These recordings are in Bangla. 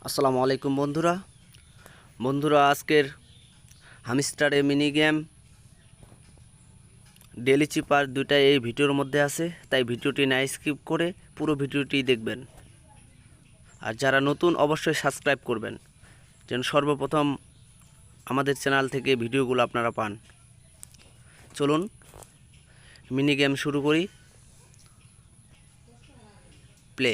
আসসালামু আলাইকুম বন্ধুরা আজকের হামস্টারে মিনি গেম ডেলি চিপার দুইটাই এই ভিডিওর মধ্যে আছে, তাই ভিডিওটি না স্কিপ করে পুরো ভিডিওটি দেখবেন। আর যারা নতুন অবশ্যই সাবস্ক্রাইব করবেন, যেন সর্বপ্রথম আমাদের চ্যানেল থেকে ভিডিওগুলো আপনারা পান। চলুন মিনি গেম শুরু করি। প্লে।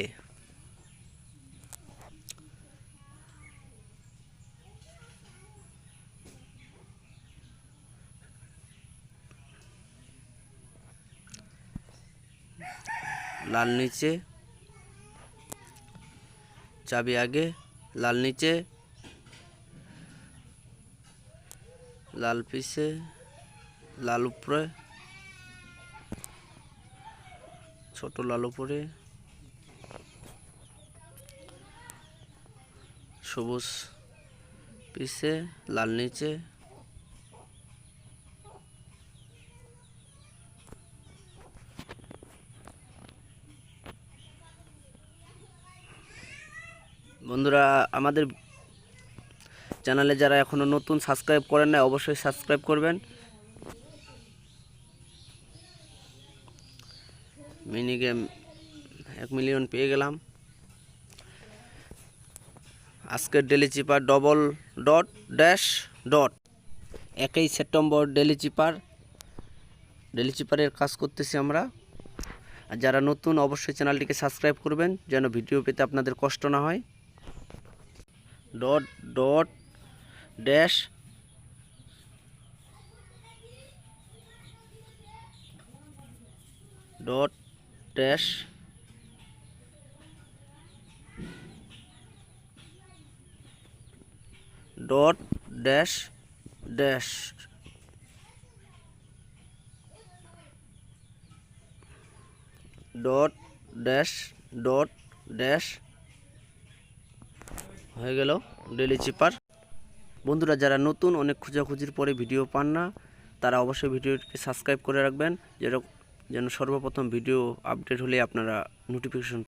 লাল নিচে, চাবি আগে, লাল নিচে, লাল পিছে, লাল উপরে, ছোট লাল উপরে, সবুজ পিছে, লাল নিচে, বন্ধুরা আমাদের চ্যানেলে যারা এখনো নতুন সাবস্ক্রাইব করেন না অবশ্যই সাবস্ক্রাইব করবেন। মিনি গেম 1 মিলিয়ন পেয়ে গেলাম। আজকের daily cipher double dot dash dot 1 September daily চিপারের কাজ করতেছি আমরা। আর যারা নতুন অবশ্যই চ্যানেলটিকে সাবস্ক্রাইব করবেন যেন ভিডিও পেতে আপনাদের কষ্ট না হয়। Dot dot dash dot dash dot dash dash dot dash dot dash হয়ে গেল ডেলি চিপার। বন্ধুরা যারা নতুন অনেক খোঁজাখুঁজির পরে ভিডিও পান না তারা অবশ্যই ভিডিওটিকে সাবস্ক্রাইব করে রাখবেন যেন সর্বপ্রথম ভিডিও আপডেট হলে আপনারা নোটিফিকেশন